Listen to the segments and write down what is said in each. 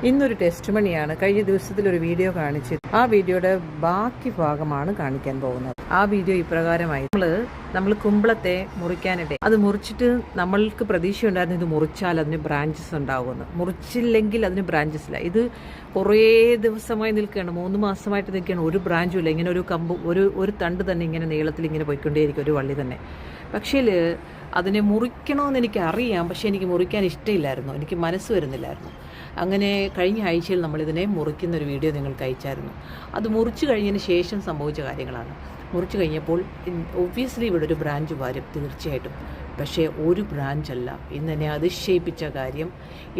ഇന്നൊരു ടെസ്റ്റ് മണിയാണ്. കഴിഞ്ഞ ദിവസത്തിലൊരു വീഡിയോ കാണിച്ചു. ആ വീഡിയോയുടെ ബാക്കി ഭാഗമാണ് കാണിക്കാൻ പോകുന്നത്. ആ വീഡിയോ ഇപ്രകാരമായി. നമ്മൾ കുമ്പളത്തെ മുറിക്കാനിടെ അത് മുറിച്ചിട്ട് നമ്മൾക്ക് പ്രതീക്ഷ ഉണ്ടായിരുന്നു ഇത് മുറിച്ചാൽ അതിന് ബ്രാഞ്ചസ് ഉണ്ടാകുമെന്ന്. മുറിച്ചില്ലെങ്കിൽ അതിന് ബ്രാഞ്ചസ് ഇല്ല. ഇത് കുറേ ദിവസമായി നിൽക്കുകയാണ്, 3 മാസമായിട്ട് നിൽക്കുകയാണ്. ഒരു ബ്രാഞ്ചും ഇല്ല. ഇങ്ങനെ ഒരു കമ്പ് ഒരു തണ്ട് തന്നെ ഇങ്ങനെ നീളത്തിൽ ഇങ്ങനെ പോയിക്കൊണ്ടേയിരിക്കും, ഒരു വള്ളി തന്നെ. പക്ഷേ അതിനെ മുറിക്കണമെന്ന് എനിക്കറിയാം, പക്ഷേ എനിക്ക് മുറിക്കാൻ ഇഷ്ടമില്ലായിരുന്നു, എനിക്ക് മനസ്സ് വരുന്നില്ലായിരുന്നു. അങ്ങനെ കഴിഞ്ഞ ആഴ്ചയിൽ നമ്മളിതിനെ മുറിക്കുന്നൊരു വീഡിയോ നിങ്ങൾക്ക് അയച്ചായിരുന്നു. അത് മുറിച്ച് കഴിഞ്ഞതിന് ശേഷം സംഭവിച്ച കാര്യങ്ങളാണ്. മുറിച്ച് കഴിഞ്ഞപ്പോൾ ഒബ്വിയസ്ലി ഇവിടെ ഒരു ബ്രാഞ്ച് വരും തീർച്ചയായിട്ടും. പക്ഷേ ഒരു ബ്രാഞ്ചല്ല. ഇന്ന് എന്നെ അതിശയിപ്പിച്ച കാര്യം,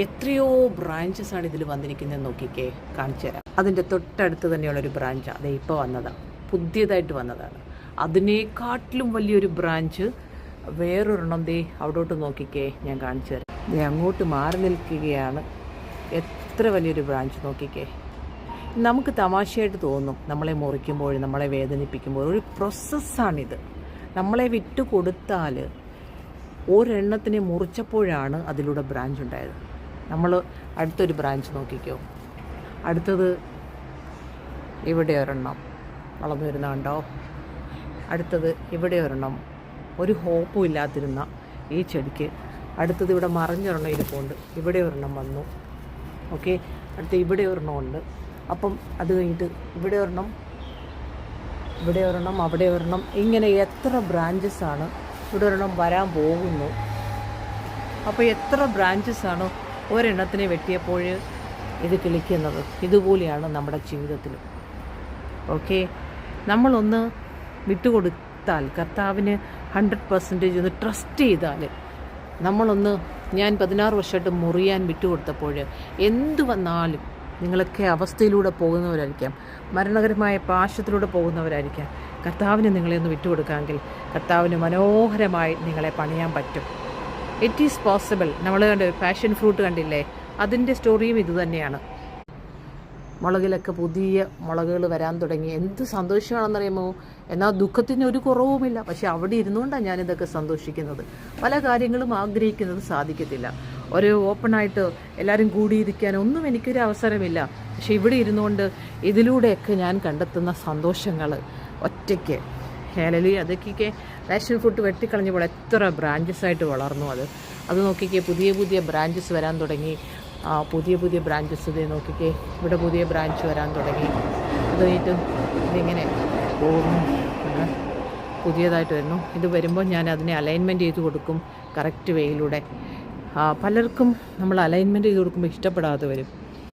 എത്രയോ ബ്രാഞ്ചസാണ് ഇതിൽ വന്നിരിക്കുന്നതെന്ന് നോക്കിക്കേ, കാണിച്ചു തരാം. അതിൻ്റെ തൊട്ടടുത്ത് തന്നെയുള്ളൊരു ബ്രാഞ്ചാണ്, അത് ഇപ്പോൾ വന്നതാണ്, പുതിയതായിട്ട് വന്നതാണ്. അതിനേക്കാട്ടിലും വലിയൊരു ബ്രാഞ്ച് വേറൊരെണ്ണം ദേ അവിടോട്ട് നോക്കിക്കേ, ഞാൻ കാണിച്ചു തരാം. ദേ അങ്ങോട്ട് മാറി നിൽക്കുകയാണ്. എത്ര വലിയൊരു ബ്രാഞ്ച് നോക്കിക്കേ. നമുക്ക് തമാശയായിട്ട് തോന്നും, നമ്മളെ മുറിക്കുമ്പോൾ, നമ്മളെ വേദനിപ്പിക്കുമ്പോൾ. ഒരു പ്രോസസ്സാണിത്. നമ്മളെ വിട്ടു കൊടുത്താൽ ഒരെണ്ണത്തിനെ മുറിച്ചപ്പോഴാണ് അതിലൂടെ ബ്രാഞ്ച് ഉണ്ടായത്. നമ്മൾ അടുത്തൊരു ബ്രാഞ്ച് നോക്കിക്കോ. അടുത്തത് ഇവിടെ ഒരെണ്ണം വളർന്നു വരുന്നുണ്ടോ? അടുത്തത് ഇവിടെ ഒരെണ്ണം, ഒരു ഹോപ്പും ഇല്ലാതിരുന്ന ഈ ചെടിക്ക്. അടുത്തത് ഇവിടെ മറിഞ്ഞൊരെണ്ണം ഇരിപ്പുണ്ട്, ഇവിടെ ഒരെണ്ണം വന്നു. ഓക്കെ, അടുത്ത് ഇവിടെ ഒരെണ്ണം ഉണ്ട്. അപ്പം അത് കഴിഞ്ഞിട്ട് ഇവിടെ ഒരെണ്ണം, ഇവിടെ ഒരെണ്ണം, അവിടെ ഒരെണ്ണം, ഇങ്ങനെ എത്ര ബ്രാഞ്ചസാണ്. ഇവിടെ ഒരെണ്ണം വരാൻ പോകുന്നു. അപ്പോൾ എത്ര ബ്രാഞ്ചസാണ് ഒരെണ്ണത്തിനെ വെട്ടിയപ്പോൾ ഇത് കിളിക്കുന്നത്. ഇതുപോലെയാണ് നമ്മുടെ ജീവിതത്തിൽ. ഓക്കെ, നമ്മളൊന്ന് വിട്ടുകൊടുത്താൽ, കർത്താവിന് 100% ഒന്ന് ട്രസ്റ്റ് ചെയ്താൽ, നമ്മളൊന്ന്, ഞാൻ 16 വർഷമായിട്ട് മുറിയാൻ വിട്ടുകൊടുത്തപ്പോൾ എന്തു വന്നാലും, നിങ്ങളൊക്കെ അവസ്ഥയിലൂടെ പോകുന്നവരായിരിക്കാം, മരണകരമായ പാശത്തിലൂടെ പോകുന്നവരായിരിക്കാം. കർത്താവിന് നിങ്ങളെ ഒന്ന് വിട്ടുകൊടുക്കാമെങ്കിൽ കർത്താവിന് മനോഹരമായി നിങ്ങളെ പണിയാൻ പറ്റും. It is possible. നമ്മൾ പാഷൻ ഫ്രൂട്ട് കണ്ടില്ലേ, അതിൻ്റെ സ്റ്റോറിയും ഇതുതന്നെയാണ്. മുളകിലൊക്കെ പുതിയ മുളകുകൾ വരാൻ തുടങ്ങി. എന്ത് സന്തോഷമാണെന്നറിയാമോ? എന്നാൽ ദുഃഖത്തിന് ഒരു കുറവുമില്ല. പക്ഷെ അവിടെ ഇരുന്നുകൊണ്ടാണ് ഞാനിതൊക്കെ സന്തോഷിക്കുന്നത്. പല കാര്യങ്ങളും ആഗ്രഹിക്കുന്നത് സാധിക്കത്തില്ല. ഒരു ഓപ്പണായിട്ട് എല്ലാവരും കൂടിയിരിക്കാൻ ഒന്നും എനിക്കൊരു അവസരമില്ല. പക്ഷെ ഇവിടെ ഇരുന്നുകൊണ്ട് ഇതിലൂടെയൊക്കെ ഞാൻ കണ്ടെത്തുന്ന സന്തോഷങ്ങൾ ഒറ്റയ്ക്ക് ഹേലലി. അതൊക്കെ പാഷൻ ഫ്രൂട്ട് വെട്ടിക്കളഞ്ഞപ്പോൾ എത്ര ബ്രാഞ്ചസായിട്ട് വളർന്നു. അത് നോക്കിക്കേ, പുതിയ പുതിയ ബ്രാഞ്ചസ് വരാൻ തുടങ്ങി. പുതിയ പുതിയ ബ്രാഞ്ചസ് ഇത് നോക്കിക്കേ, ഇവിടെ പുതിയ ബ്രാഞ്ച് വരാൻ തുടങ്ങി. അത് കഴിഞ്ഞിട്ട് ഇതിങ്ങനെ പോകുന്നു, പുതിയതായിട്ട് വരുന്നു. ഇത് വരുമ്പോൾ ഞാൻ അതിനെ അലൈൻമെൻറ്റ് ചെയ്ത് കൊടുക്കും കറക്റ്റ് വേയിലൂടെ. പലർക്കും നമ്മൾ അലൈൻമെൻറ്റ് ചെയ്ത് കൊടുക്കുമ്പോൾ ഇഷ്ടപ്പെടാതെ വരും.